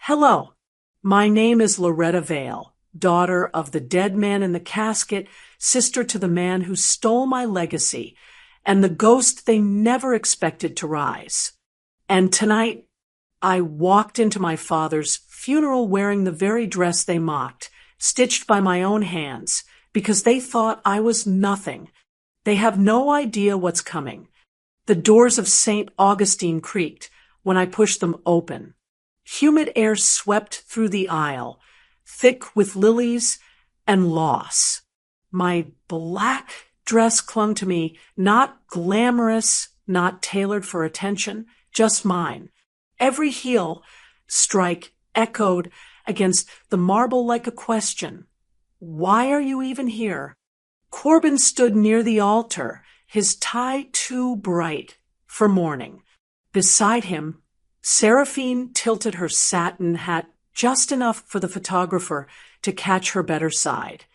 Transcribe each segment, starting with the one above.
Hello, my name is Loretta Vale, daughter of the dead man in the casket, sister to the man who stole my legacy, and the ghost they never expected to rise. And tonight, I walked into my father's funeral wearing the very dress they mocked, stitched by my own hands, because they thought I was nothing. They have no idea what's coming. The doors of St. Augustine creaked when I pushed them open. Humid air swept through the aisle, thick with lilies and loss. My black dress clung to me, not glamorous, not tailored for attention, just mine. Every heel strike echoed against the marble like a question. Why are you even here? Corbin stood near the altar, his tie too bright for mourning. Beside him, Seraphine tilted her satin hat just enough for the photographer to catch her better side.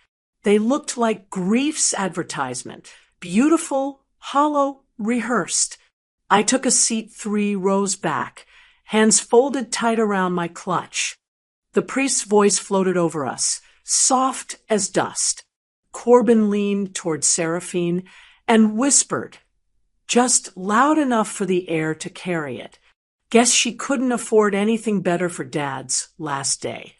They looked like grief's advertisement, beautiful, hollow, rehearsed. I took a seat 3 rows back, hands folded tight around my clutch. The priest's voice floated over us, soft as dust. Corbin leaned toward Seraphine and whispered, just loud enough for the air to carry it. Guess she couldn't afford anything better for Dad's last day.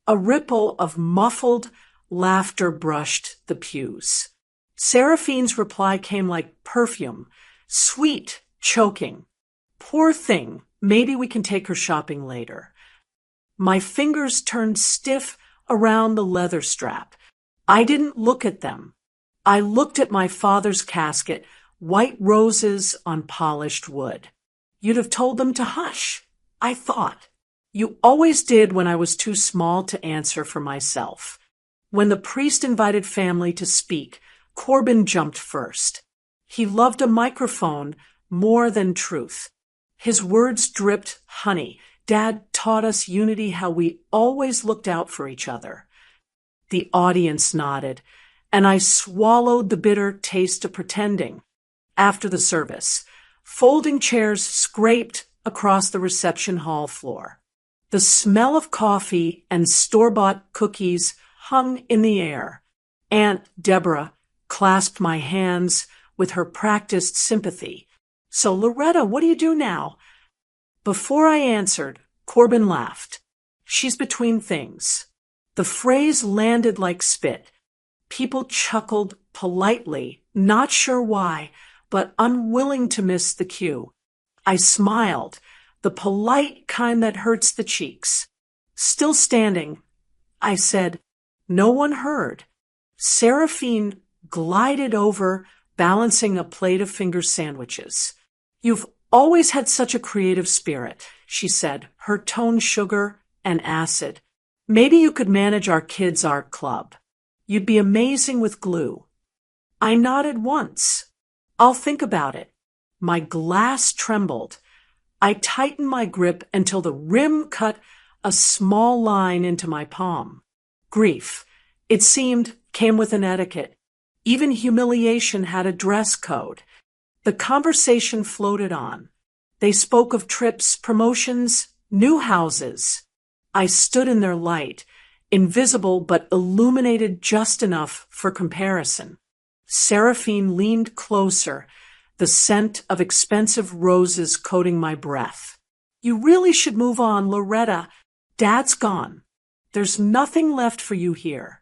A ripple of muffled laughter brushed the pews. Seraphine's reply came like perfume, sweet, choking. Poor thing, maybe we can take her shopping later. My fingers turned stiff around the leather strap. I didn't look at them. I looked at my father's casket, white roses on polished wood. You'd have told them to hush, I thought. You always did when I was too small to answer for myself. When the priest invited family to speak, Corbin jumped first. He loved a microphone more than truth. His words dripped honey. Dad taught us unity, how we always looked out for each other. The audience nodded, and I swallowed the bitter taste of pretending. After the service, folding chairs scraped across the reception hall floor. The smell of coffee and store-bought cookies hung in the air. Aunt Deborah clasped my hands with her practiced sympathy. So, Loretta, what do you do now? Before I answered, Corbin laughed. She's between things. The phrase landed like spit. People chuckled politely, not sure why, but unwilling to miss the cue. I smiled, the polite kind that hurts the cheeks. Still standing, I said, no one heard. Seraphine glided over, balancing a plate of finger sandwiches. You've always had such a creative spirit, she said, her tone sugar and acid. Maybe you could manage our kids' art club. You'd be amazing with glue. I nodded once. I'll think about it. My glass trembled. I tightened my grip until the rim cut a small line into my palm. Grief, it seemed, came with an etiquette. Even humiliation had a dress code. The conversation floated on. They spoke of trips, promotions, new houses. I stood in their light, invisible but illuminated just enough for comparison. Seraphine leaned closer, the scent of expensive roses coating my breath. You really should move on, Loretta. Dad's gone. There's nothing left for you here.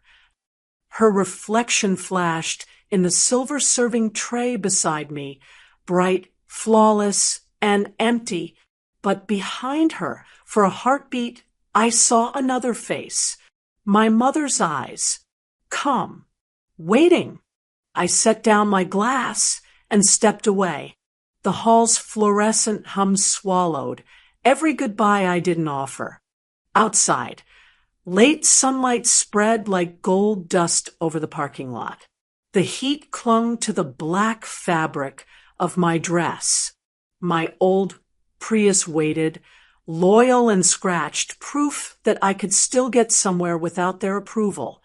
Her reflection flashed in the silver serving tray beside me, bright, flawless, and empty. But behind her, for a heartbeat, I saw another face. My mother's eyes. Calm. Waiting. I set down my glass and stepped away. The hall's fluorescent hum swallowed every goodbye I didn't offer. Outside, late sunlight spread like gold dust over the parking lot. The heat clung to the black fabric of my dress. My old Prius waited, loyal and scratched, proof that I could still get somewhere without their approval.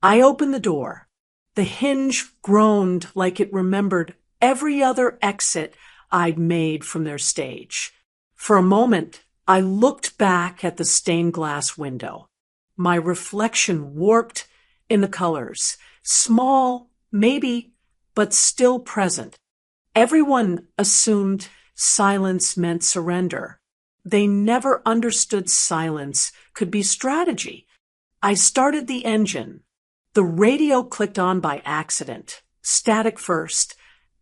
I opened the door. The hinge groaned like it remembered every other exit I'd made from their stage. For a moment, I looked back at the stained glass window. My reflection warped in the colors. Small, maybe, but still present. Everyone assumed silence meant surrender. They never understood silence could be strategy. I started the engine. The radio clicked on by accident. Static first,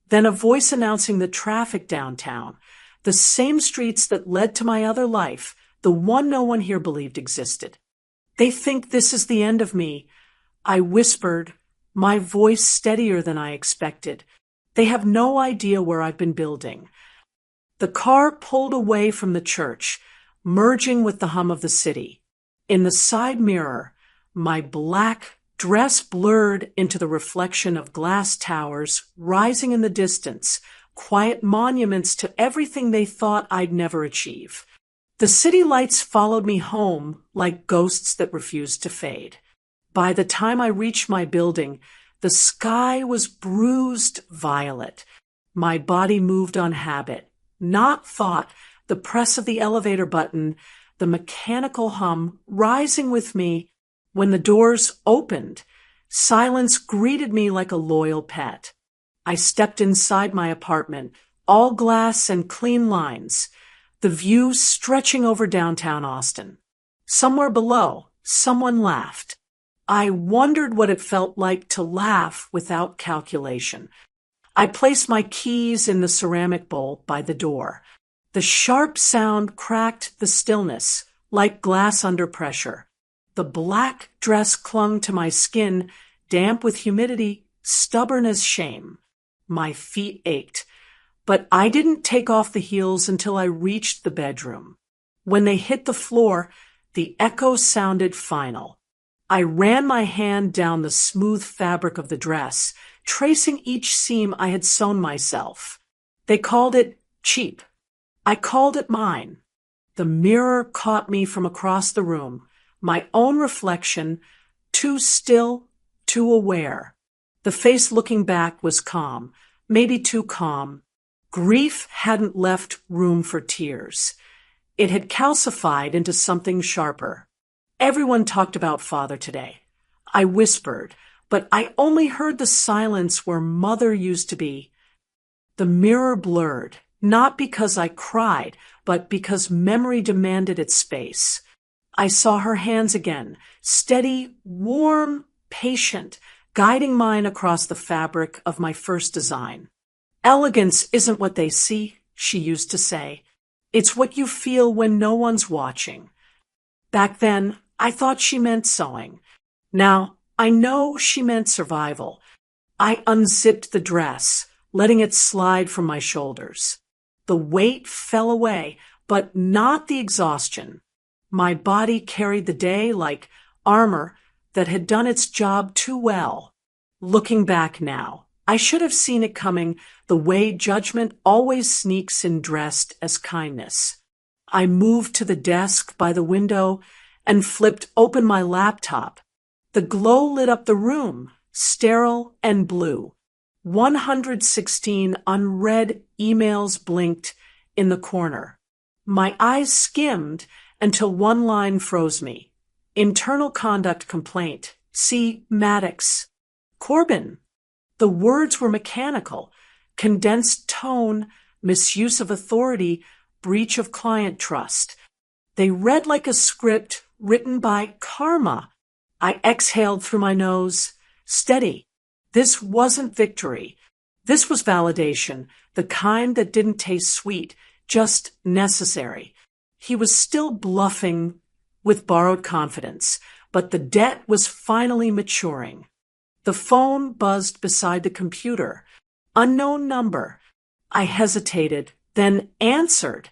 then a voice announcing the traffic downtown. The same streets that led to my other life, the one no one here believed existed. They think this is the end of me. I whispered, my voice steadier than I expected. They have no idea where I've been building. The car pulled away from the church, merging with the hum of the city. In the side mirror, my black dress blurred into the reflection of glass towers rising in the distance, quiet monuments to everything they thought I'd never achieve. The city lights followed me home like ghosts that refused to fade. By the time I reached my building, the sky was bruised violet. My body moved on habit, not thought, the press of the elevator button, the mechanical hum rising with me. When the doors opened, silence greeted me like a loyal pet. I stepped inside my apartment, all glass and clean lines, the view stretching over downtown Austin. Somewhere below, someone laughed. I wondered what it felt like to laugh without calculation. I placed my keys in the ceramic bowl by the door. The sharp sound cracked the stillness, like glass under pressure. The black dress clung to my skin, damp with humidity, stubborn as shame. My feet ached, but I didn't take off the heels until I reached the bedroom. When they hit the floor, the echo sounded final. I ran my hand down the smooth fabric of the dress, tracing each seam I had sewn myself. They called it cheap. I called it mine. The mirror caught me from across the room, my own reflection, too still, too aware. The face looking back was calm, maybe too calm. Grief hadn't left room for tears. It had calcified into something sharper. Everyone talked about father today. I whispered, but I only heard the silence where mother used to be. The mirror blurred, not because I cried, but because memory demanded its space. I saw her hands again, steady, warm, patient, guiding mine across the fabric of my first design. Elegance isn't what they see, she used to say. It's what you feel when no one's watching. Back then, I thought she meant sewing. Now, I know she meant survival. I unzipped the dress, letting it slide from my shoulders. The weight fell away, but not the exhaustion. My body carried the day like armor that had done its job too well. Looking back now, I should have seen it coming the way judgment always sneaks in dressed as kindness. I moved to the desk by the window and flipped open my laptop. The glow lit up the room, sterile and blue. 116 unread emails blinked in the corner. My eyes skimmed until one line froze me. Internal conduct complaint. See Maddox. Corbin. The words were mechanical. Condensed tone, misuse of authority, breach of client trust. They read like a script written by karma. I exhaled through my nose. Steady. This wasn't victory. This was validation, the kind that didn't taste sweet, just necessary. He was still bluffing with borrowed confidence, but the debt was finally maturing. The phone buzzed beside the computer. Unknown number. I hesitated, then answered.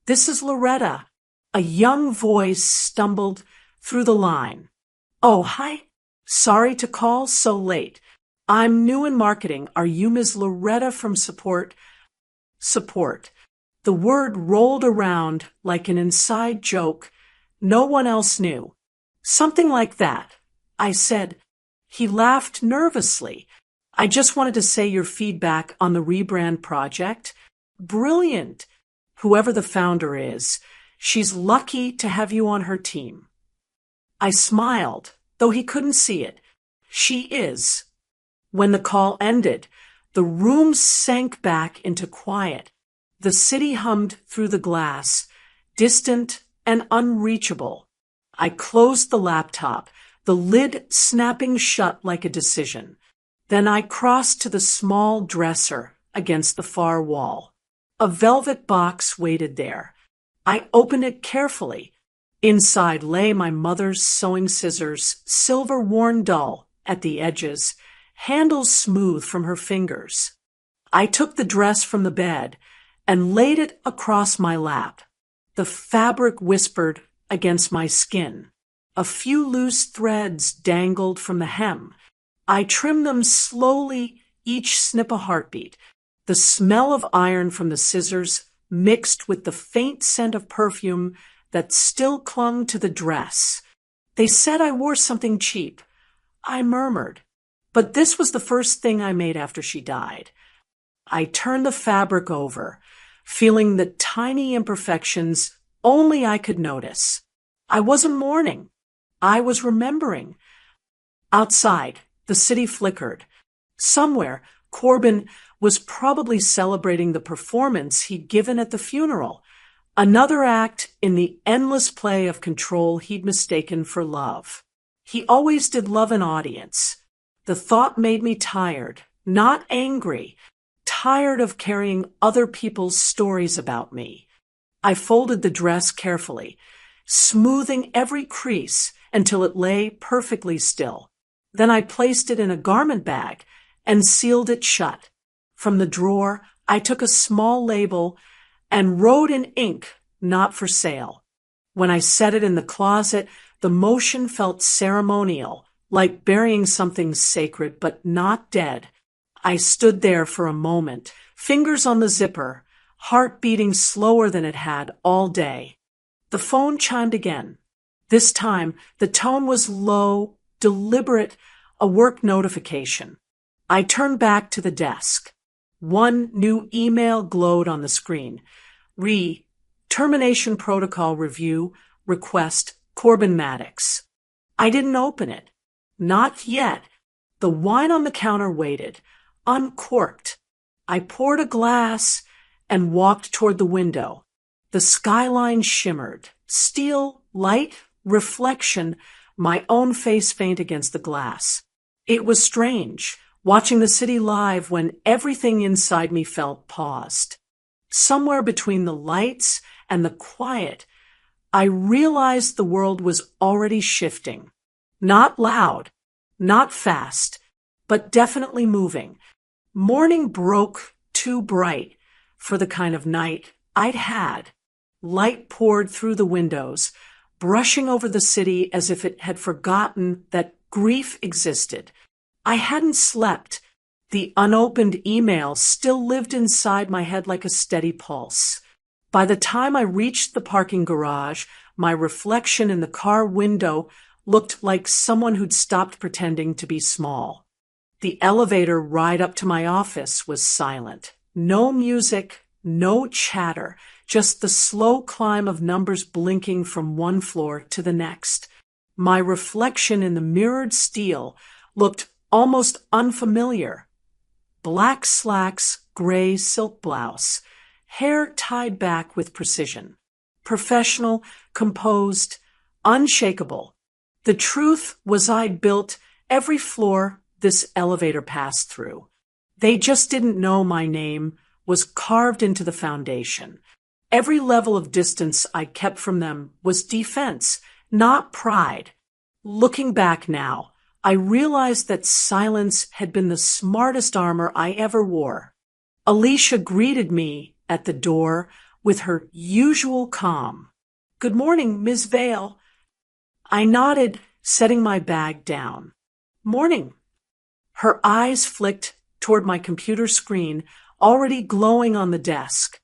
This is Loretta. A young voice stumbled through the line. Oh, hi. Sorry to call so late. I'm new in marketing. Are you Ms. Loretta from support? Support. The word rolled around like an inside joke. No one else knew. Something like that. I said. He laughed nervously. I just wanted to say your feedback on the rebrand project. Brilliant. Whoever the founder is, She's lucky to have you on her team. I smiled, though he couldn't see it. She is. When the call ended, the room sank back into quiet. The city hummed through the glass, distant and unreachable. I closed the laptop, the lid snapping shut like a decision. Then I crossed to the small dresser against the far wall. A velvet box waited there. I opened it carefully. Inside lay my mother's sewing scissors, silver worn dull at the edges, handles smooth from her fingers. I took the dress from the bed and laid it across my lap. The fabric whispered against my skin. A few loose threads dangled from the hem. I trimmed them slowly, each snip a heartbeat. The smell of iron from the scissors mixed with the faint scent of perfume that still clung to the dress. They said I wore something cheap. I murmured. But this was the first thing I made after she died. I turned the fabric over, feeling the tiny imperfections only I could notice. I wasn't mourning. I was remembering. Outside, the city flickered. Somewhere, Corbin was probably celebrating the performance he'd given at the funeral, another act in the endless play of control he'd mistaken for love. He always did love an audience. The thought made me tired, not angry, tired of carrying other people's stories about me. I folded the dress carefully, smoothing every crease until it lay perfectly still. Then I placed it in a garment bag and sealed it shut. From the drawer, I took a small label and wrote in ink, "Not for sale." When I set it in the closet, the motion felt ceremonial, like burying something sacred but not dead. I stood there for a moment, fingers on the zipper, heart beating slower than it had all day. The phone chimed again. This time, the tone was low, deliberate, a work notification. I turned back to the desk. One new email glowed on the screen. Termination Protocol Review, Request, Corbin Maddox. I didn't open it. Not yet. The wine on the counter waited, uncorked. I poured a glass and walked toward the window. The skyline shimmered. Steel, light, reflection, my own face faint against the glass. It was strange, watching the city live when everything inside me felt paused. Somewhere between the lights and the quiet, I realized the world was already shifting. Not loud, not fast, but definitely moving. Morning broke too bright for the kind of night I'd had. Light poured through the windows, brushing over the city as if it had forgotten that grief existed. I hadn't slept. The unopened email still lived inside my head like a steady pulse. By the time I reached the parking garage, my reflection in the car window looked like someone who'd stopped pretending to be small. The elevator ride up to my office was silent. No music, no chatter, just the slow climb of numbers blinking from one floor to the next. My reflection in the mirrored steel looked almost unfamiliar. Black slacks, gray silk blouse, hair tied back with precision. Professional, composed, unshakable. The truth was I'd built every floor this elevator passed through. They just didn't know my name was carved into the foundation. Every level of distance I kept from them was defense, not pride. Looking back now, I realized that silence had been the smartest armor I ever wore. Alicia greeted me at the door with her usual calm. "Good morning, Miss Vale." I nodded, setting my bag down. "Morning." Her eyes flicked toward my computer screen, already glowing on the desk.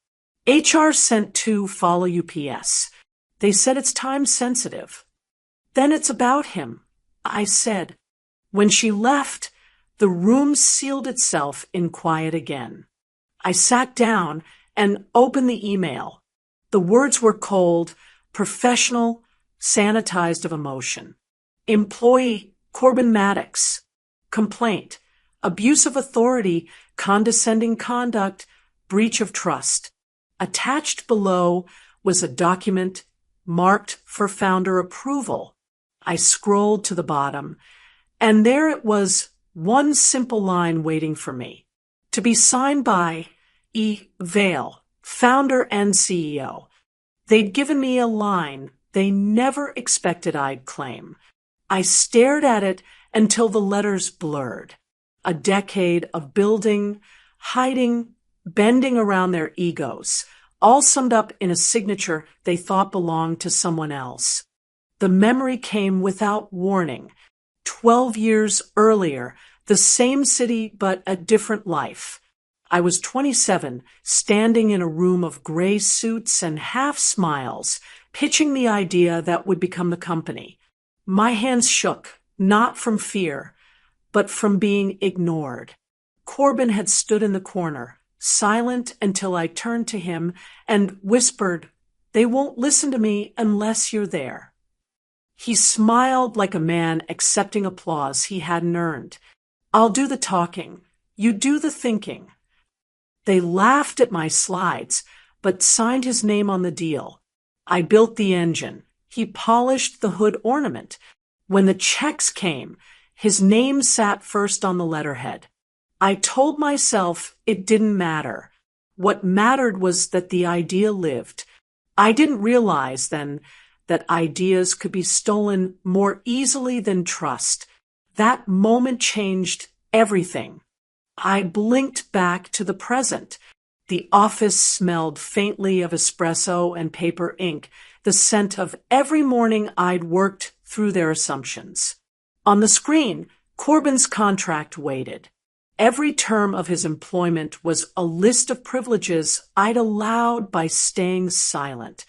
"HR sent 2 follow UPS. They said it's time sensitive." "Then it's about him," I said. When she left, the room sealed itself in quiet again. I sat down and opened the email. The words were cold, Professional, sanitized of emotion. Employee, Corbin Maddox. Complaint, abuse of authority, condescending conduct, breach of trust. Attached below was a document marked for founder approval. I scrolled to the bottom, and there it was, one simple line waiting for me. To be signed by E. Vale, founder and CEO. They'd given me a line they never expected I'd claim. I stared at it until the letters blurred. A decade of building, hiding, bending around their egos, all summed up in a signature they thought belonged to someone else. The memory came without warning. 12 years earlier, the same city but a different life. I was 27, standing in a room of gray suits and half smiles, pitching the idea that would become the company. My hands shook, not from fear, but from being ignored. Corbin had stood in the corner, silent until I turned to him and whispered, "They won't listen to me unless you're there." He smiled like a man accepting applause he hadn't earned. "I'll do the talking. You do the thinking." They laughed at my slides, but signed his name on the deal. I built the engine. He polished the hood ornament. When the checks came, his name sat first on the letterhead. I told myself it didn't matter. What mattered was that the idea lived. I didn't realize then that ideas could be stolen more easily than trust. That moment changed everything. I blinked back to the present. The office smelled faintly of espresso and paper ink, the scent of every morning I'd worked through their assumptions. On the screen, Corbin's contract waited. Every term of his employment was a list of privileges I'd allowed by staying silent.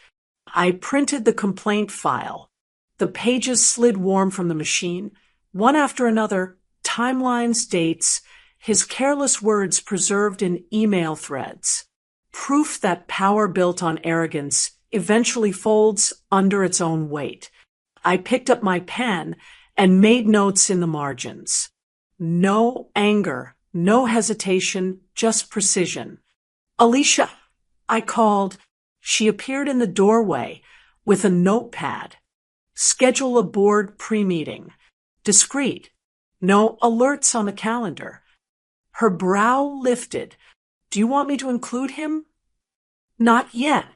I printed the complaint file. The pages slid warm from the machine, one after another, timelines, dates, his careless words preserved in email threads. Proof that power built on arrogance eventually folds under its own weight. I picked up my pen and made notes in the margins. No anger, no hesitation, just precision. "Alicia," I called. She appeared in the doorway with a notepad. "Schedule a board pre-meeting. Discreet. No alerts on the calendar." Her brow lifted. "Do you want me to include him?" "Not yet.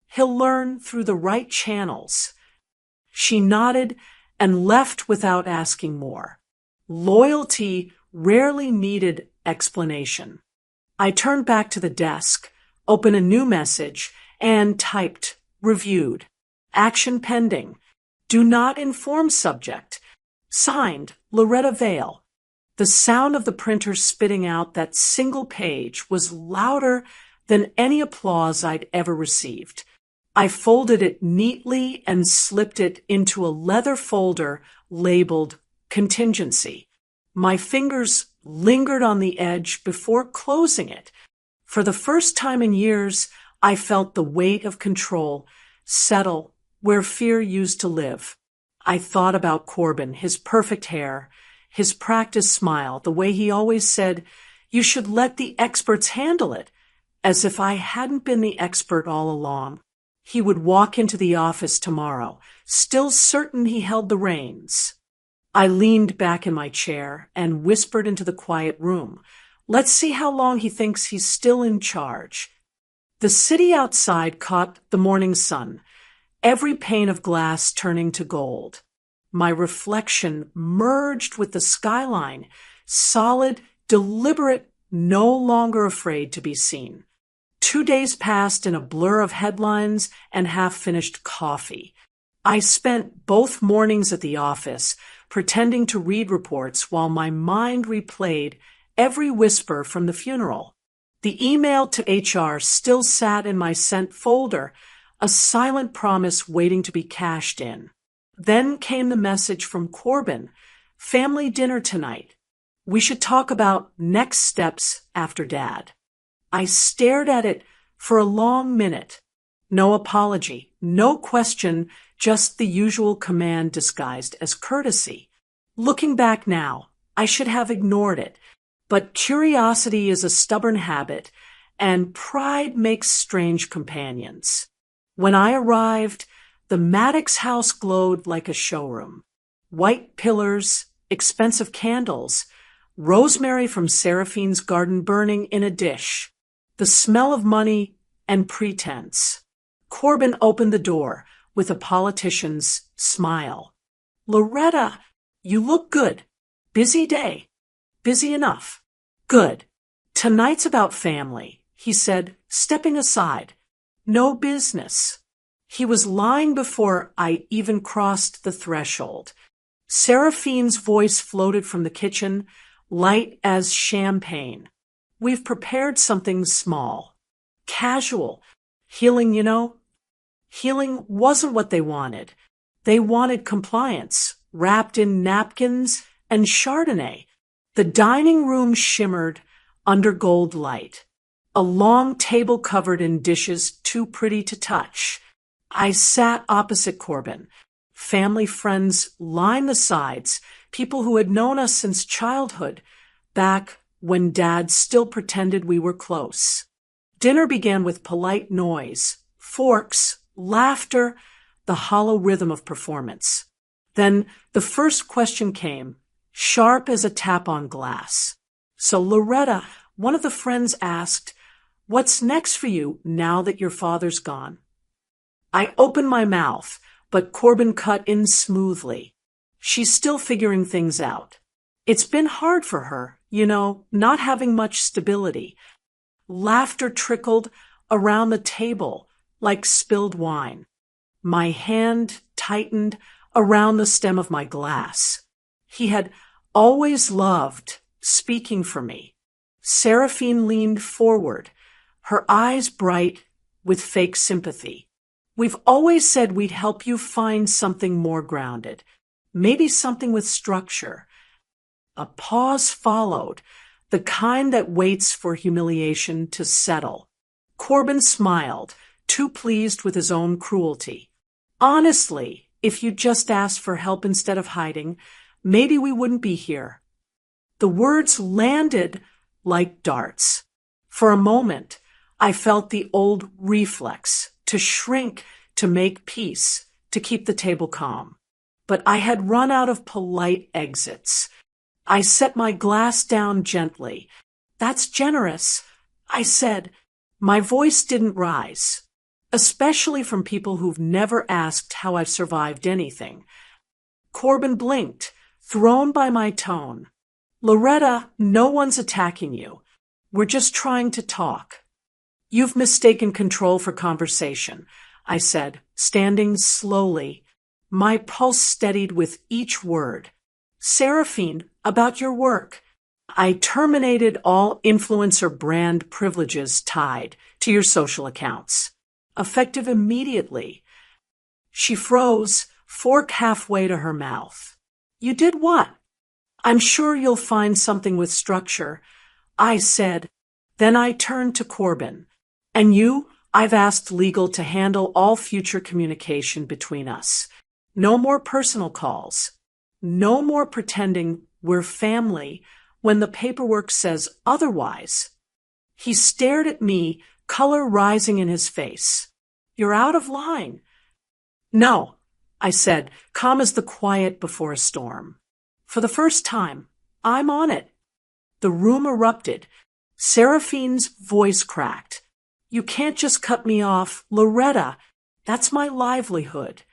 He'll learn through the right channels." She nodded and left without asking more. Loyalty rarely needed explanation. I turned back to the desk, opened a new message, and typed, "Reviewed. Action pending. Do not inform subject. Signed, Loretta Vale." The sound of the printer spitting out that single page was louder than any applause I'd ever received. I folded it neatly and slipped it into a leather folder labeled Contingency. My fingers lingered on the edge before closing it. For the first time in years, I felt the weight of control settle where fear used to live. I thought about Corbin, his perfect hair, his practiced smile, the way he always said, "You should let the experts handle it," as if I hadn't been the expert all along. He would walk into the office tomorrow, still certain he held the reins. I leaned back in my chair and whispered into the quiet room, "Let's see how long he thinks he's still in charge." The city outside caught the morning sun, every pane of glass turning to gold. My reflection merged with the skyline, solid, deliberate, no longer afraid to be seen. 2 days passed in a blur of headlines and half-finished coffee. I spent both mornings at the office pretending to read reports while my mind replayed every whisper from the funeral. The email to HR still sat in my sent folder, a silent promise waiting to be cashed in. Then came the message from Corbin, "Family dinner tonight. We should talk about next steps after Dad." I stared at it for a long minute. No apology, no question, just the usual command disguised as courtesy. Looking back now, I should have ignored it, but curiosity is a stubborn habit, and pride makes strange companions. When I arrived, the Maddox house glowed like a showroom. White pillars, expensive candles, rosemary from Seraphine's garden burning in a dish, the smell of money and pretense. Corbin opened the door with a politician's smile. "Loretta, you look good. Busy day. Busy enough. Good. Tonight's about family," he said, stepping aside. "No business." He was lying before I even crossed the threshold. Seraphine's voice floated from the kitchen, light as champagne. "We've prepared something small. Casual. Healing, you know." Healing wasn't what they wanted. They wanted compliance, wrapped in napkins and Chardonnay. The dining room shimmered under gold light. A long table covered in dishes too pretty to touch. I sat opposite Corbin. Family friends lined the sides, people who had known us since childhood, back when Dad still pretended we were close. Dinner began with polite noise, forks, laughter, the hollow rhythm of performance. Then the first question came, sharp as a tap on glass. "So Loretta," one of the friends asked, "what's next for you now that your father's gone?" I opened my mouth, but Corbin cut in smoothly. "She's still figuring things out. It's been hard for her, you know, not having much stability." Laughter trickled around the table like spilled wine. My hand tightened around the stem of my glass. He had always loved speaking for me. Seraphine leaned forward, her eyes bright with fake sympathy. "We've always said we'd help you find something more grounded, maybe something with structure." A pause followed, the kind that waits for humiliation to settle. Corbin smiled, too pleased with his own cruelty. "Honestly, if you just asked for help instead of hiding, maybe we wouldn't be here." The words landed like darts. For a moment, I felt the old reflex to shrink, to make peace, to keep the table calm. But I had run out of polite exits. I set my glass down gently. "That's generous," I said. My voice didn't rise, especially from people who've never asked how I've survived anything. Corbin blinked, thrown by my tone. "Loretta, no one's attacking you. We're just trying to talk." "You've mistaken control for conversation," I said, standing slowly. My pulse steadied with each word. "Seraphine, about your work. I terminated all influencer brand privileges tied to your social accounts. Effective immediately." She froze, fork halfway to her mouth. "You did what?" "I'm sure you'll find something with structure," I said. Then I turned to Corbin. "And you, I've asked legal to handle all future communication between us. No more personal calls. No more pretending we're family when the paperwork says otherwise." He stared at me, color rising in his face. "You're out of line." "No," I said, calm as the quiet before a storm. "For the first time, I'm on it." The room erupted. Seraphine's voice cracked. "You can't just cut me off, Loretta. That's my livelihood."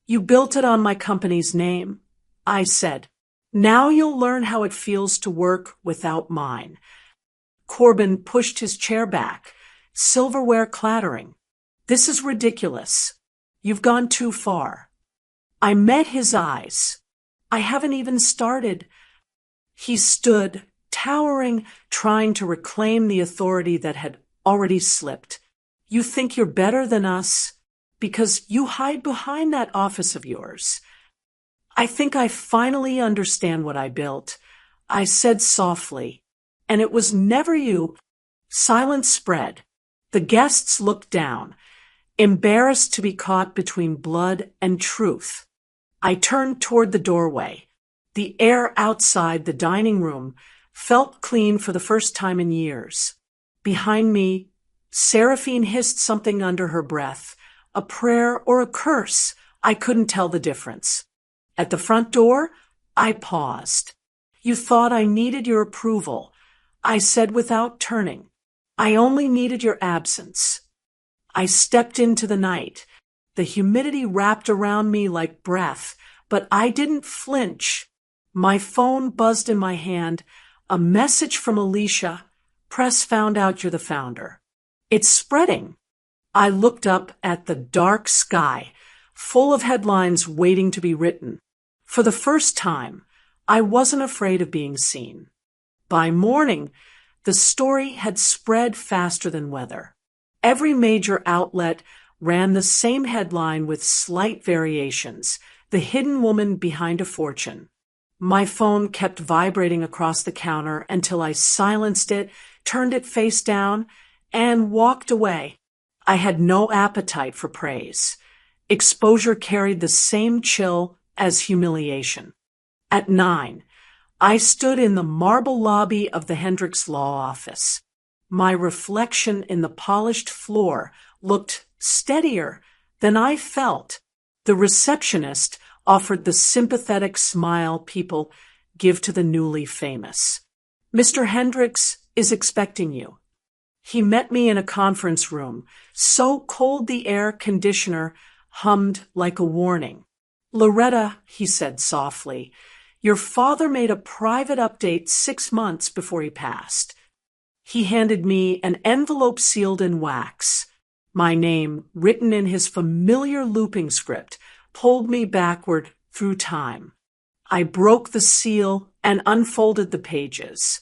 "You built it on my company's name," I said. "Now you'll learn how it feels to work without mine." Corbin pushed his chair back, silverware clattering. "This is ridiculous. You've gone too far." I met his eyes. "I haven't even started." He stood, towering, trying to reclaim the authority that had already slipped. "You think you're better than us because you hide behind that office of yours." "I think I finally understand what I built," I said softly. "And it was never you." Silence spread. The guests looked down. embarrassed to be caught between blood and truth. I turned toward the doorway. The air outside the dining room felt clean for the first time in years. Behind me, Seraphine hissed something under her breath, a prayer or a curse. I couldn't tell the difference. At the front door, I paused. You thought I needed your approval, I said without turning. I only needed your absence. I stepped into the night. The humidity wrapped around me like breath, but I didn't flinch. My phone buzzed in my hand. A message from Alicia. Press found out you're the founder. It's spreading. I looked up at the dark sky, full of headlines waiting to be written. For the first time, I wasn't afraid of being seen. By morning, the story had spread faster than weather. Every major outlet ran the same headline with slight variations: the hidden woman behind a fortune. My phone kept vibrating across the counter until I silenced it, turned it face down, and walked away. I had no appetite for praise. Exposure carried the same chill as humiliation. At 9, I stood in the marble lobby of the Hendricks Law Office. My reflection in the polished floor looked steadier than I felt. The receptionist offered the sympathetic smile people give to the newly famous. Mr. Hendricks is expecting you. He met me in a conference room, so cold the air conditioner hummed like a warning. Loretta, he said softly, your father made a private update 6 months before he passed. He handed me an envelope sealed in wax. My name, written in his familiar looping script, pulled me backward through time. I broke the seal and unfolded the pages.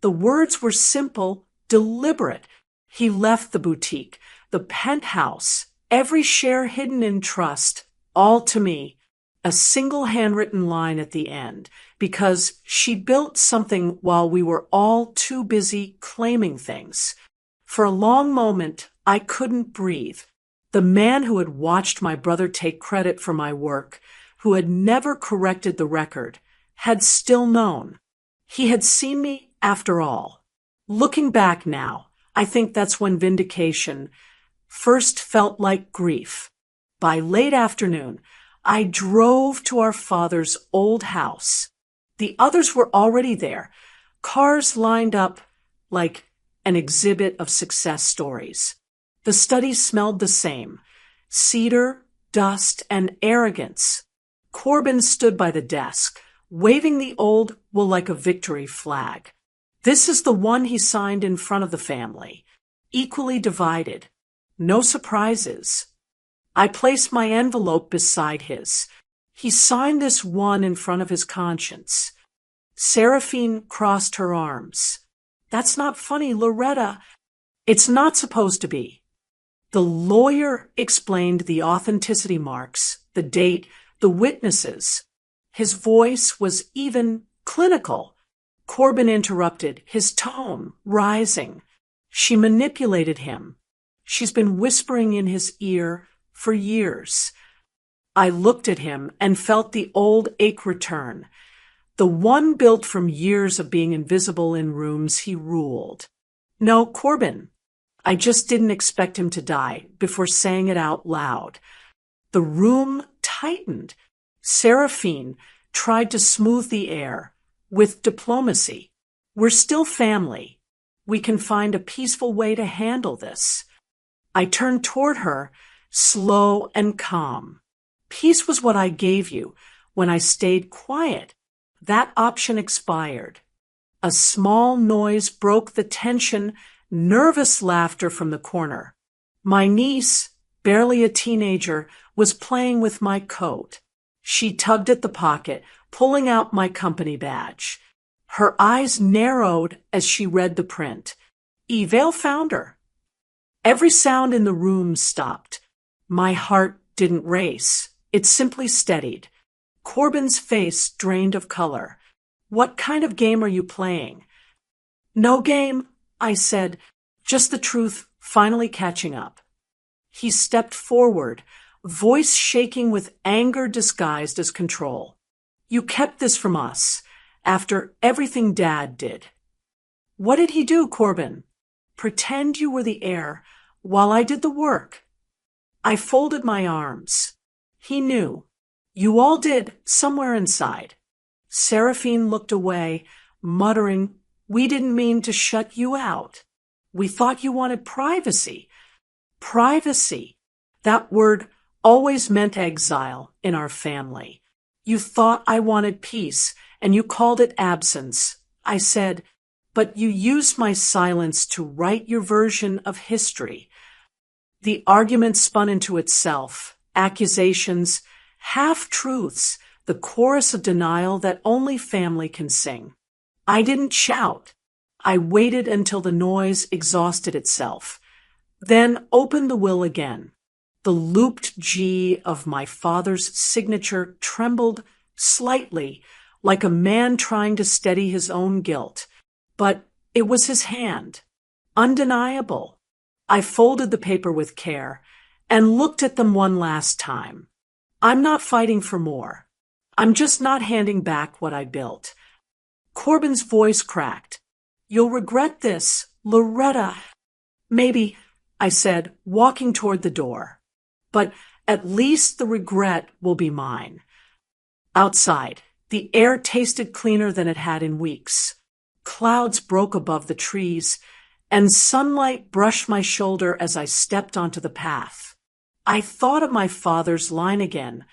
The words were simple, deliberate. He left the boutique, the penthouse, every share hidden in trust, all to me. A single handwritten line at the end, because she built something while we were all too busy claiming things. For a long moment, I couldn't breathe. The man who had watched my brother take credit for my work, who had never corrected the record, had still known. He had seen me after all. Looking back now, I think that's when vindication first felt like grief. By late afternoon, I drove to our father's old house. The others were already there, cars lined up like an exhibit of success stories. The study smelled the same: cedar, dust, and arrogance. Corbin stood by the desk, waving the old will like a victory flag. This is the one he signed in front of the family, equally divided. No surprises. I placed my envelope beside his. He signed this one in front of his conscience. Seraphine crossed her arms. That's not funny, Loretta. It's not supposed to be. The lawyer explained the authenticity marks, the date, the witnesses. His voice was even clinical. Corbin interrupted, his tone rising. She manipulated him. She's been whispering in his ear for years. I looked at him and felt the old ache return, the one built from years of being invisible in rooms he ruled. No, Corbin. I just didn't expect him to die before saying it out loud. The room tightened. Seraphine tried to smooth the air with diplomacy. We're still family. We can find a peaceful way to handle this. I turned toward her, slow and calm. Peace was what I gave you when I stayed quiet. That option expired. A small noise broke the tension, nervous laughter from the corner. My niece, barely a teenager, was playing with my coat. She tugged at the pocket, pulling out my company badge. Her eyes narrowed as she read the print. Evale Founder. Every sound in the room stopped. My heart didn't race. It simply steadied. Corbin's face drained of color. What kind of game are you playing? No game, I said, just the truth finally catching up. He stepped forward, voice shaking with anger disguised as control. You kept this from us, after everything Dad did. What did he do, Corbin? Pretend you were the heir while I did the work. I folded my arms. He knew. You all did, somewhere inside. Seraphine looked away, muttering, We didn't mean to shut you out. We thought you wanted privacy. Privacy. That word always meant exile in our family. You thought I wanted peace, and you called it absence. I said, but you used my silence to write your version of history. The argument spun into itself, accusations, half-truths, the chorus of denial that only family can sing. I didn't shout. I waited until the noise exhausted itself, then opened the will again. The looped G of my father's signature trembled slightly, like a man trying to steady his own guilt. But it was his hand. Undeniable. I folded the paper with care and looked at them one last time. I'm not fighting for more. I'm just not handing back what I built. Corbin's voice cracked. You'll regret this, Loretta. Maybe, I said, walking toward the door. But at least the regret will be mine. Outside, the air tasted cleaner than it had in weeks. Clouds broke above the trees, and sunlight brushed my shoulder as I stepped onto the path. I thought of my father's line again,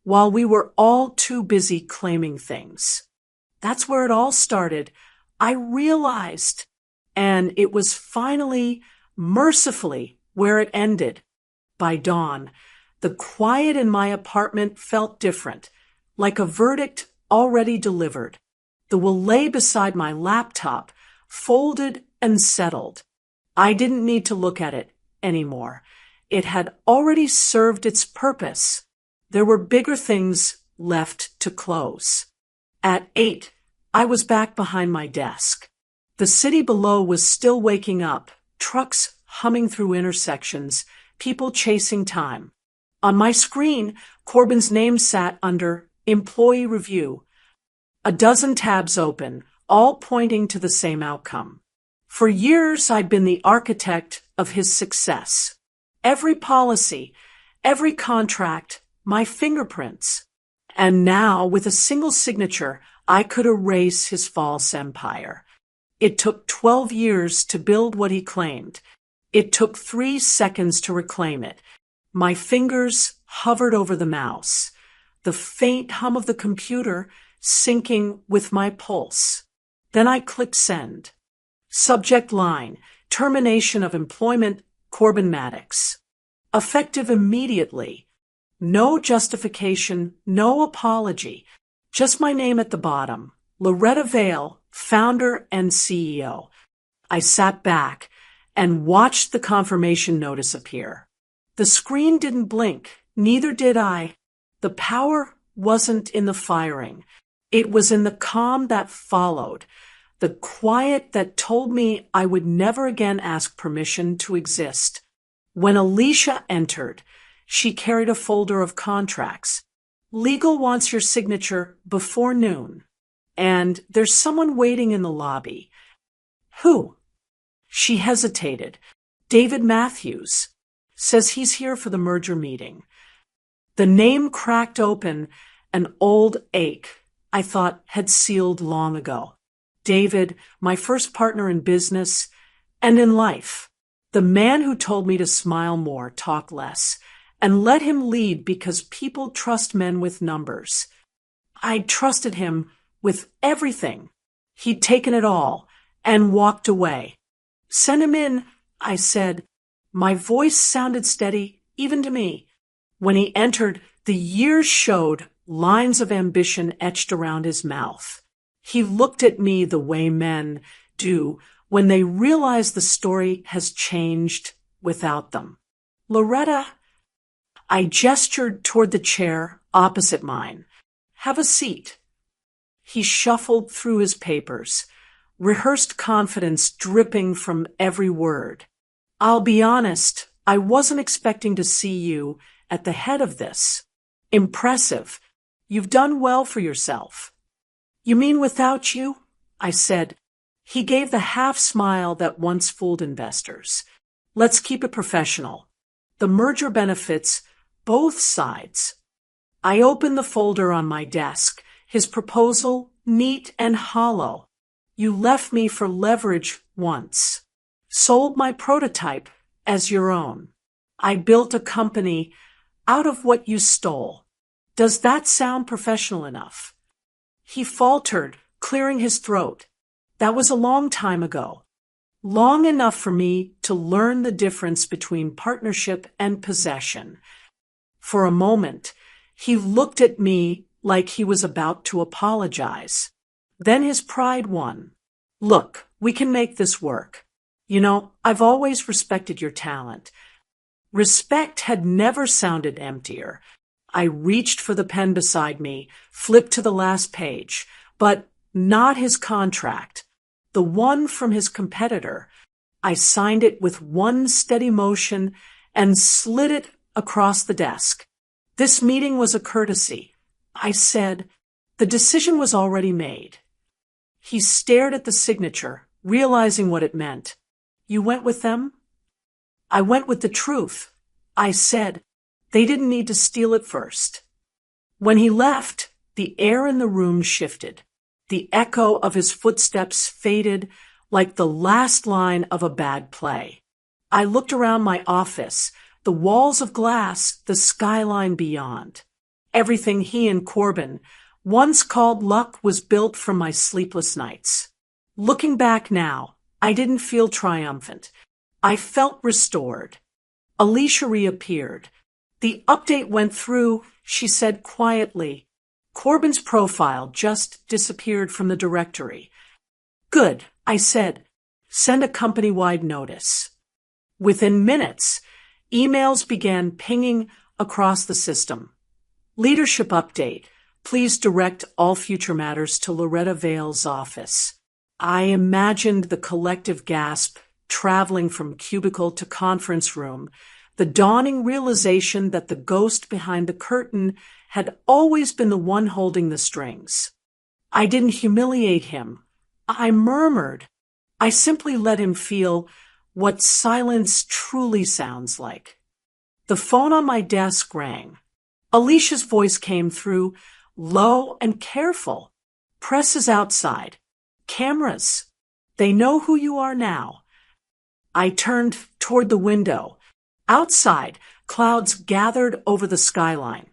while we were all too busy claiming things. That's where it all started. I realized, and it was finally, mercifully, where it ended. By dawn, the quiet in my apartment felt different, like a verdict already delivered. The will lay beside my laptop, folded and settled. I didn't need to look at it anymore. It had already served its purpose. There were bigger things left to close. At 8, I was back behind my desk. The city below was still waking up, trucks humming through intersections, people chasing time. On my screen, Corbin's name sat under Employee Review. A dozen tabs open, all pointing to the same outcome. For years, I'd been the architect of his success. Every policy, every contract, my fingerprints. And now, with a single signature, I could erase his false empire. It took 12 years to build what he claimed. It took 3 seconds to reclaim it. My fingers hovered over the mouse, the faint hum of the computer syncing with my pulse. Then I clicked send. Subject line, termination of employment, Corbin Maddox. Effective immediately. No justification, no apology. Just my name at the bottom. Loretta Vale, founder and CEO. I sat back and watched the confirmation notice appear. The screen didn't blink, neither did I. The power wasn't in the firing. It was in the calm that followed, the quiet that told me I would never again ask permission to exist. When Alicia entered, she carried a folder of contracts. Legal wants your signature before noon. And there's someone waiting in the lobby. Who? She hesitated. David Matthews. Says he's here for the merger meeting. The name cracked open, an old ache, I thought had sealed long ago. David, my first partner in business and in life. The man who told me to smile more, talk less, and let him lead because people trust men with numbers. I trusted him with everything. He'd taken it all and walked away. Send him in, I said. My voice sounded steady, even to me. When he entered, the years showed lines of ambition etched around his mouth. He looked at me the way men do when they realize the story has changed without them. Loretta, I gestured toward the chair opposite mine. Have a seat. He shuffled through his papers, rehearsed confidence dripping from every word. I'll be honest, I wasn't expecting to see you at the head of this. Impressive. You've done well for yourself. You mean without you? I said. He gave the half smile that once fooled investors. Let's keep it professional. The merger benefits both sides. I opened the folder on my desk, his proposal neat and hollow. You left me for leverage once. Sold my prototype as your own. I built a company out of what you stole. Does that sound professional enough? He faltered, clearing his throat. That was a long time ago. Long enough for me to learn the difference between partnership and possession. For a moment, he looked at me like he was about to apologize. Then his pride won. Look, we can make this work. You know, I've always respected your talent. Respect had never sounded emptier. I reached for the pen beside me, flipped to the last page, but not his contract. The one from his competitor. I signed it with one steady motion and slid it across the desk. This meeting was a courtesy. I said, the decision was already made. He stared at the signature, realizing what it meant. You went with them? I went with the truth. I said, they didn't need to steal it first. When he left, the air in the room shifted. The echo of his footsteps faded like the last line of a bad play. I looked around my office, the walls of glass, the skyline beyond. Everything he and Corbin once called luck was built from my sleepless nights. Looking back now, I didn't feel triumphant. I felt restored. Alicia reappeared. The update went through, she said quietly. Corbin's profile just disappeared from the directory. Good, I said. Send a company-wide notice. Within minutes, emails began pinging across the system. Leadership update. Please direct all future matters to Loretta Vale's office. I imagined the collective gasp, traveling from cubicle to conference room, the dawning realization that the ghost behind the curtain had always been the one holding the strings. I didn't humiliate him. I murmured. I simply let him feel what silence truly sounds like. The phone on my desk rang. Alicia's voice came through, low and careful. Press is outside. Cameras. They know who you are now. I turned toward the window. Outside, clouds gathered over the skyline,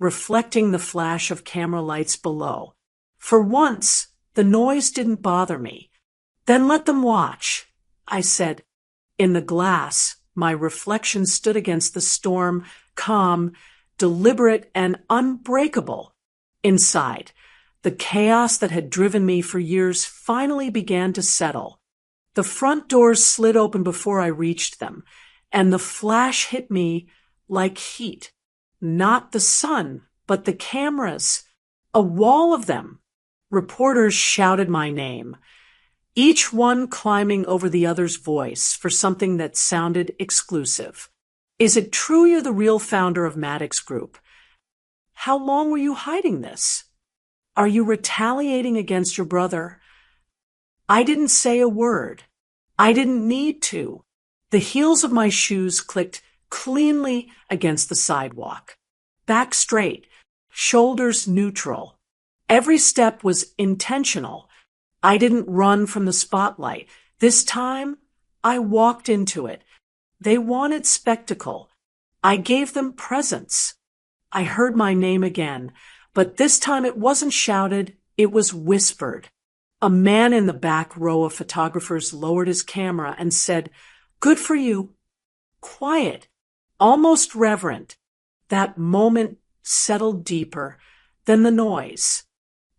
reflecting the flash of camera lights below. For once, the noise didn't bother me. Then let them watch, I said. In the glass, my reflection stood against the storm, calm, deliberate, and unbreakable. Inside, the chaos that had driven me for years finally began to settle. The front doors slid open before I reached them, and the flash hit me like heat. Not the sun, but the cameras. A wall of them. Reporters shouted my name, each one climbing over the other's voice for something that sounded exclusive. Is it true you're the real founder of Maddox Group? How long were you hiding this? Are you retaliating against your brother? I didn't say a word. I didn't need to. The heels of my shoes clicked cleanly against the sidewalk. Back straight, shoulders neutral. Every step was intentional. I didn't run from the spotlight. This time, I walked into it. They wanted spectacle. I gave them presence. I heard my name again, but this time it wasn't shouted, it was whispered. A man in the back row of photographers lowered his camera and said, "Good for you." Quiet, almost reverent. That moment settled deeper than the noise.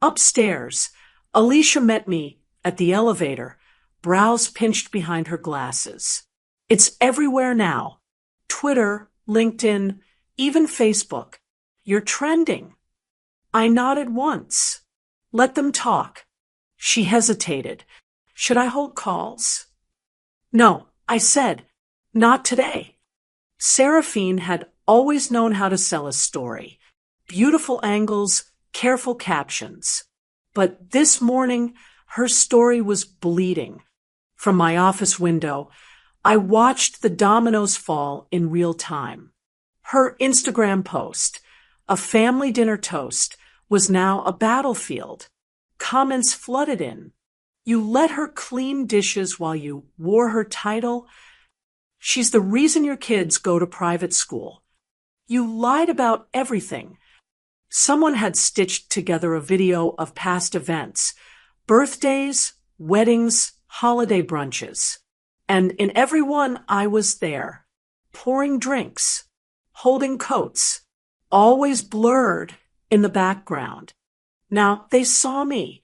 Upstairs, Alicia met me at the elevator, brows pinched behind her glasses. It's everywhere now. Twitter, LinkedIn, even Facebook. You're trending. I nodded once. Let them talk. She hesitated. Should I hold calls? No, I said, not today. Seraphine had always known how to sell a story. Beautiful angles, careful captions. But this morning, her story was bleeding. From my office window, I watched the dominoes fall in real time. Her Instagram post, a family dinner toast, was now a battlefield. Comments flooded in. You let her clean dishes while you wore her title. She's the reason your kids go to private school. You lied about everything. Someone had stitched together a video of past events, birthdays, weddings, holiday brunches. And in every one I was there, pouring drinks, holding coats, always blurred in the background. Now they saw me.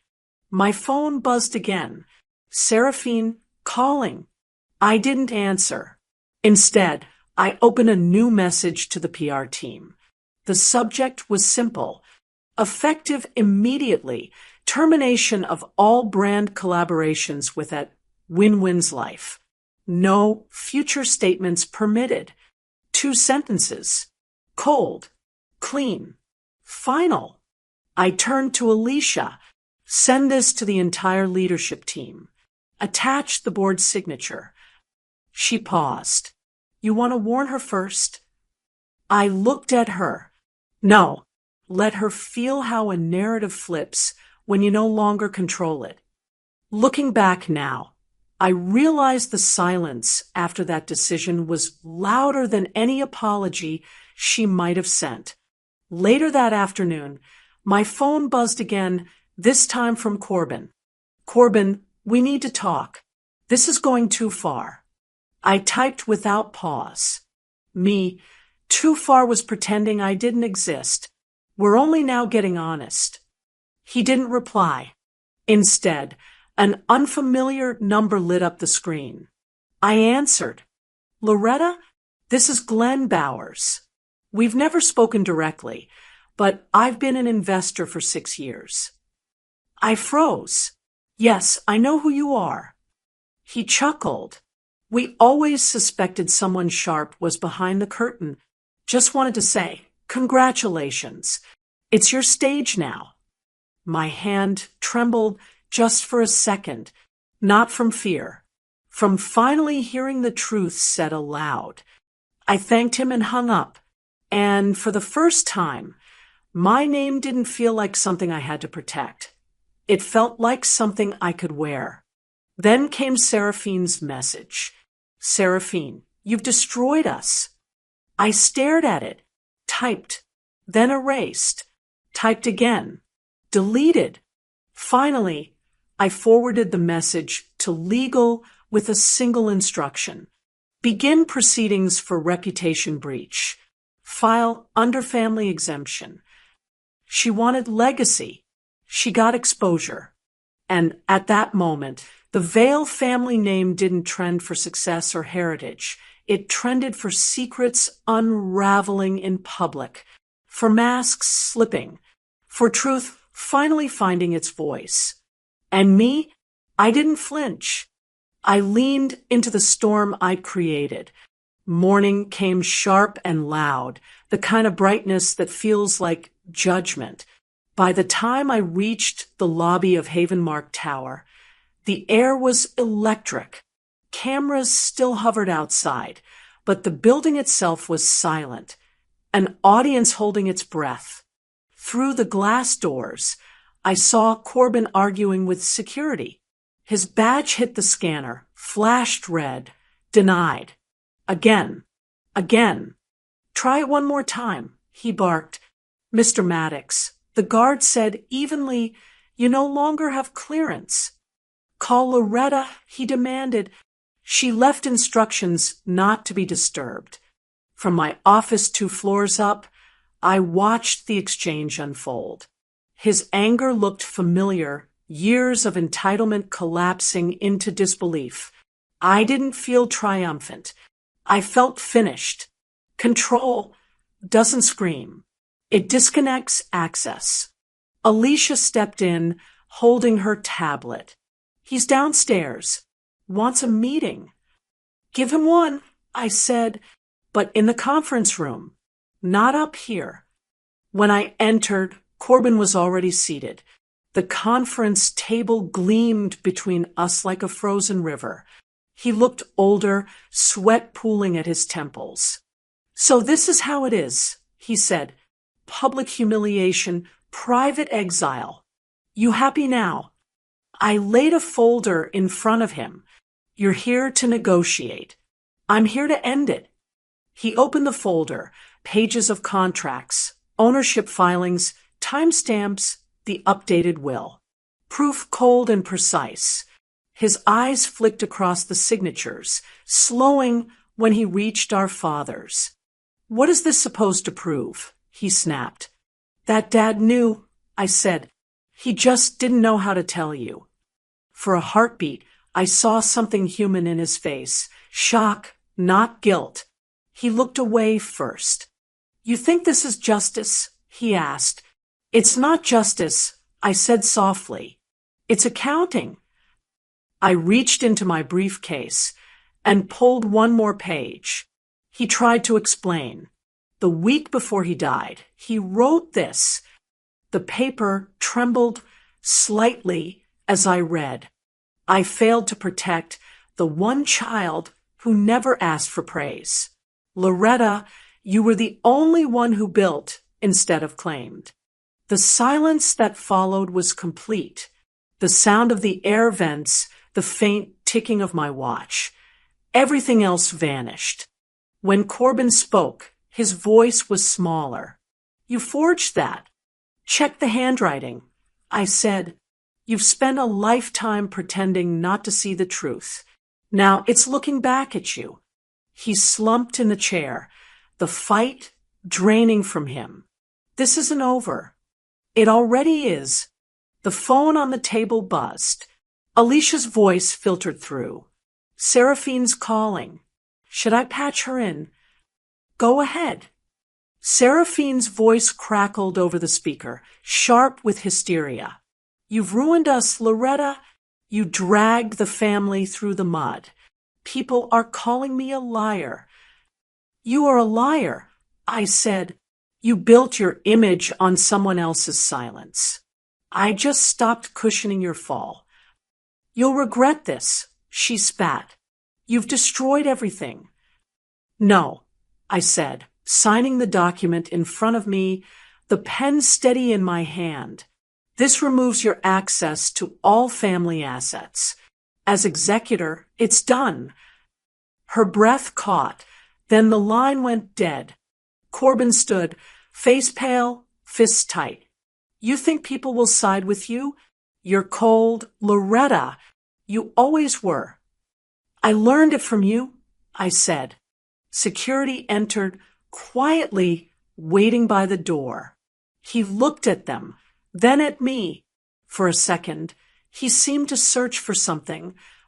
My phone buzzed again. Seraphine calling. I didn't answer. Instead, I opened a new message to the PR team. The subject was simple. Effective immediately. Termination of all brand collaborations with at Win-Win's Life. No future statements permitted. 2 sentences. Cold. Clean. Final. I turned to Alicia. Send this to the entire leadership team. Attach the board's signature. She paused. You want to warn her first? I looked at her. No. Let her feel how a narrative flips when you no longer control it. Looking back now, I realized the silence after that decision was louder than any apology she might have sent. Later that afternoon, my phone buzzed again, this time from Corbin. Corbin, we need to talk. This is going too far. I typed without pause. Me, too far was pretending I didn't exist. We're only now getting honest. He didn't reply. Instead, an unfamiliar number lit up the screen. I answered. Loretta, this is Glenn Bowers. We've never spoken directly, but I've been an investor for 6 years. I froze. Yes, I know who you are. He chuckled. We always suspected someone sharp was behind the curtain. Just wanted to say, congratulations. It's your stage now. My hand trembled just for a second, not from fear, from finally hearing the truth said aloud. I thanked him and hung up, and for the first time, my name didn't feel like something I had to protect. It felt like something I could wear. Then came Seraphine's message. Seraphine, you've destroyed us. I stared at it, typed, then erased, typed again, deleted. Finally, I forwarded the message to legal with a single instruction. Begin proceedings for reputation breach. File under family exemption. She wanted legacy. She got exposure. And at that moment, the Vale family name didn't trend for success or heritage. It trended for secrets unraveling in public, for masks slipping, for truth finally finding its voice. And me, I didn't flinch. I leaned into the storm I created. Morning came sharp and loud, the kind of brightness that feels like judgment. By the time I reached the lobby of Havenmark Tower, the air was electric. Cameras still hovered outside, but the building itself was silent, an audience holding its breath. Through the glass doors, I saw Corbin arguing with security. His badge hit the scanner, flashed red, denied. Again. Try it one more time, he barked. Mr. Maddox, the guard said evenly, you no longer have clearance. Call Loretta, he demanded. She left instructions not to be disturbed. From my office 2 floors up, I watched the exchange unfold. His anger looked familiar, years of entitlement collapsing into disbelief. I didn't feel triumphant. I felt finished. Control doesn't scream. It disconnects access. Alicia stepped in, holding her tablet. He's downstairs. Wants a meeting. Give him one, I said, but in the conference room, not up here. When I entered, Corbin was already seated. The conference table gleamed between us like a frozen river. He looked older, sweat pooling at his temples. "So this is how it is," he said. "Public humiliation, private exile. You happy now?" I laid a folder in front of him. "You're here to negotiate. I'm here to end it." He opened the folder, pages of contracts, ownership filings, timestamps, the updated will. Proof cold and precise. His eyes flicked across the signatures, slowing when he reached our father's. "What is this supposed to prove?" he snapped. "That Dad knew," I said. "He just didn't know how to tell you." For a heartbeat, I saw something human in his face. Shock, not guilt. He looked away first. "You think this is justice?" he asked. "It's not justice," I said softly. "It's accounting." I reached into my briefcase and pulled one more page. He tried to explain. The week before he died, he wrote this. The paper trembled slightly as I read. "I failed to protect the one child who never asked for praise. Loretta, you were the only one who built instead of claimed." The silence that followed was complete. The sound of the air vents, the faint ticking of my watch. Everything else vanished. When Corbin spoke, his voice was smaller. "You forged that. Check the handwriting," I said. "You've spent a lifetime pretending not to see the truth. Now it's looking back at you." He slumped in the chair, the fight draining from him. "This isn't over." "It already is." The phone on the table buzzed. Alicia's voice filtered through. "Seraphine's calling. Should I patch her in?" "Go ahead." Seraphine's voice crackled over the speaker, sharp with hysteria. "You've ruined us, Loretta. You dragged the family through the mud. People are calling me a liar." "You are a liar," I said. "You built your image on someone else's silence. I just stopped cushioning your fall." "You'll regret this," she spat. "You've destroyed everything." "No," I said, signing the document in front of me, the pen steady in my hand. "This removes your access to all family assets. As executor, it's done." Her breath caught, then the line went dead. Corbin stood, face pale, fists tight. "You think people will side with you? You're cold, Loretta. You always were." "I learned it from you," I said. Security entered, quietly waiting by the door. He looked at them, then at me. For a second, he seemed to search for something.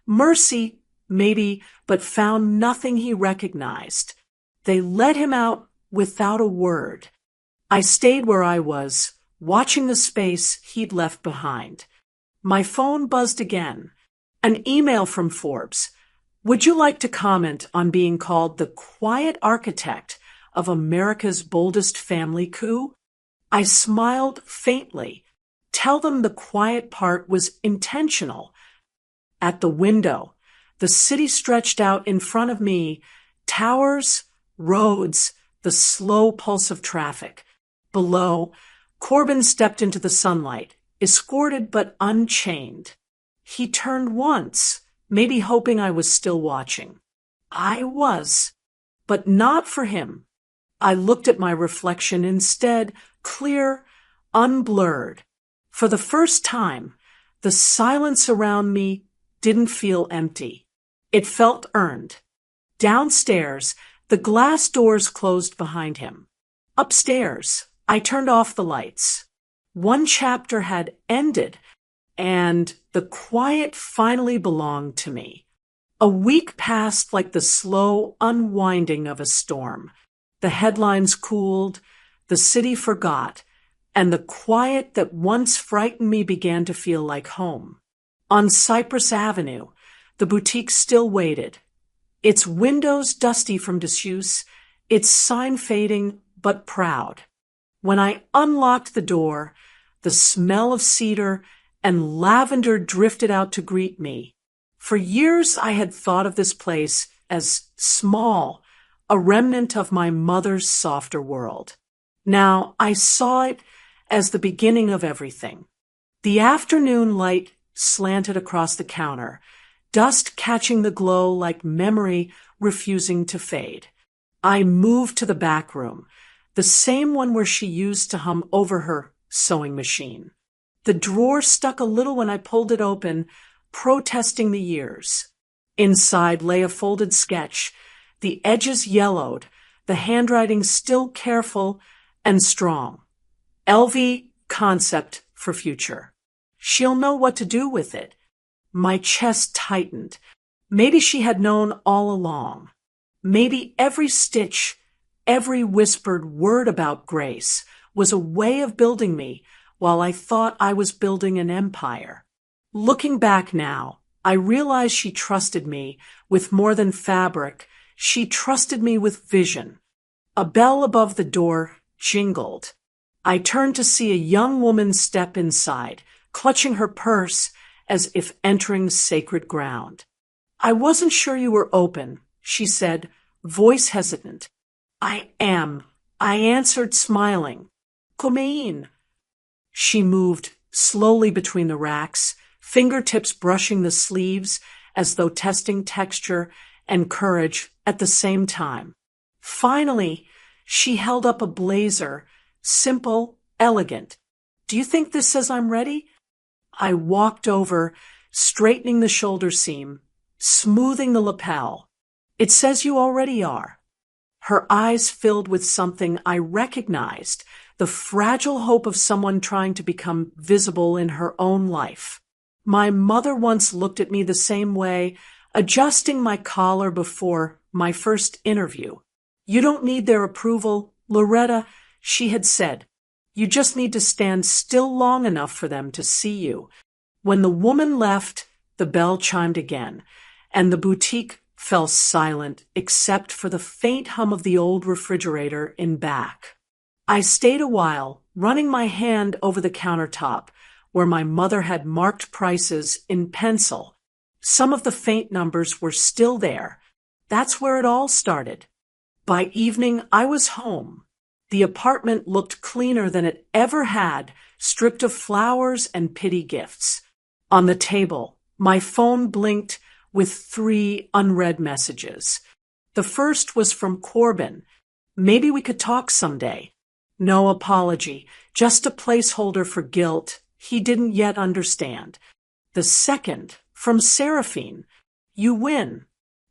Mercy, maybe, but found nothing he recognized. They let him out without a word. I stayed where I was, watching the space he'd left behind. My phone buzzed again. An email from Forbes. "Would you like to comment on being called the quiet architect of America's boldest family coup?" I smiled faintly. Tell them the quiet part was intentional. At the window, the city stretched out in front of me, towers, roads, the slow pulse of traffic. Below, Corbin stepped into the sunlight, escorted but unchained. He turned once, maybe hoping I was still watching. I was, but not for him. I looked at my reflection instead, clear, unblurred. For the first time, the silence around me didn't feel empty. It felt earned. Downstairs, the glass doors closed behind him. Upstairs, I turned off the lights. One chapter had ended, and the quiet finally belonged to me. A week passed like the slow unwinding of a storm. The headlines cooled, the city forgot, and the quiet that once frightened me began to feel like home. On Cypress Avenue, the boutique still waited, its windows dusty from disuse, its sign fading but proud. When I unlocked the door, the smell of cedar and lavender drifted out to greet me. For years I had thought of this place as small, a remnant of my mother's softer world. Now I saw it as the beginning of everything. The afternoon light slanted across the counter, dust catching the glow like memory refusing to fade. I moved to the back room, the same one where she used to hum over her sewing machine. The drawer stuck a little when I pulled it open, protesting the years. Inside lay a folded sketch, the edges yellowed, the handwriting still careful and strong. LV concept for future. She'll know what to do with it. My chest tightened. Maybe she had known all along. Maybe every stitch, every whispered word about Grace was a way of building me while I thought I was building an empire. Looking back now, I realize she trusted me with more than fabric. She trusted me with vision. A bell above the door jingled. I turned to see a young woman step inside, clutching her purse as if entering sacred ground. "I wasn't sure you were open," she said, voice hesitant. "I am," I answered, smiling. "Come in." She moved slowly between the racks, fingertips brushing the sleeves as though testing texture and courage at the same time. Finally, she held up a blazer, simple, elegant. "Do you think this says I'm ready?" I walked over, straightening the shoulder seam, smoothing the lapel. "It says you already are." Her eyes filled with something I recognized, the fragile hope of someone trying to become visible in her own life. My mother once looked at me the same way, adjusting my collar before my first interview. "You don't need their approval, Loretta," she had said. "You just need to stand still long enough for them to see you." When the woman left, the bell chimed again, and the boutique fell silent except for the faint hum of the old refrigerator in back. I stayed a while, running my hand over the countertop, where my mother had marked prices in pencil. Some of the faint numbers were still there. That's where it all started. By evening, I was home. The apartment looked cleaner than it ever had, stripped of flowers and pity gifts. On the table, my phone blinked with 3 unread messages. The first was from Corbin. "Maybe we could talk someday." No apology, just a placeholder for guilt he didn't yet understand. The second, from Seraphine. "You win."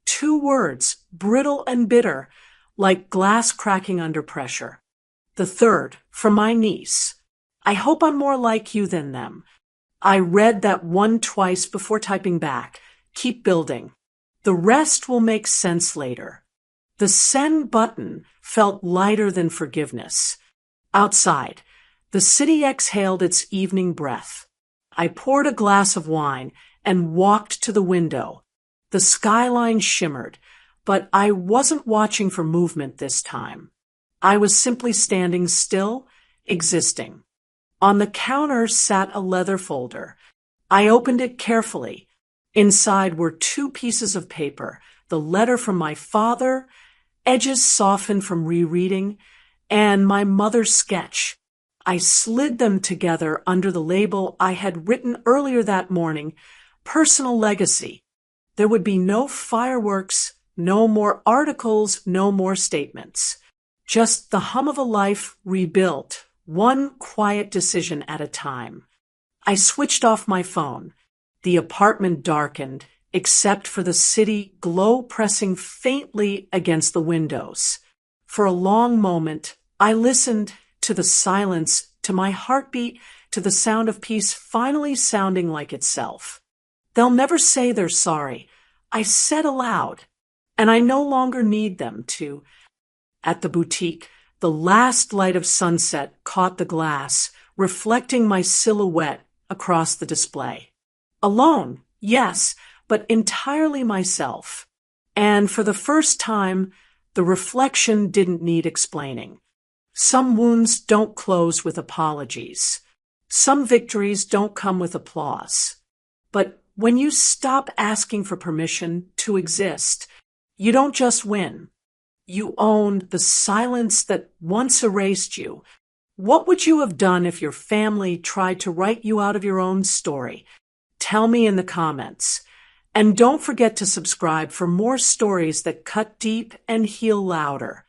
2 words, brittle and bitter, like glass cracking under pressure. The third, from my niece. "I hope I'm more like you than them." I read that one twice before typing back. "Keep building. The rest will make sense later." The send button felt lighter than forgiveness. Outside, the city exhaled its evening breath. I poured a glass of wine and walked to the window. The skyline shimmered, but I wasn't watching for movement this time. I was simply standing still, existing. On the counter sat a leather folder. I opened it carefully. Inside were 2 pieces of paper, the letter from my father, edges softened from rereading, and my mother's sketch. I slid them together under the label I had written earlier that morning, Personal Legacy. There would be no fireworks, no more articles, no more statements. Just the hum of a life rebuilt, one quiet decision at a time. I switched off my phone. The apartment darkened, except for the city glow pressing faintly against the windows. For a long moment, I listened to the silence, to my heartbeat, to the sound of peace finally sounding like itself. "They'll never say they're sorry," I said aloud, "and I no longer need them to." At the boutique, the last light of sunset caught the glass, reflecting my silhouette across the display. Alone, yes, but entirely myself. And for the first time, The reflection didn't need explaining. Some wounds don't close with apologies. Some victories don't come with applause. But when you stop asking for permission to exist, you don't just win. You own the silence that once erased you. What would you have done if your family tried to write you out of your own story? Tell me in the comments. And don't forget to subscribe for more stories that cut deep and heal louder.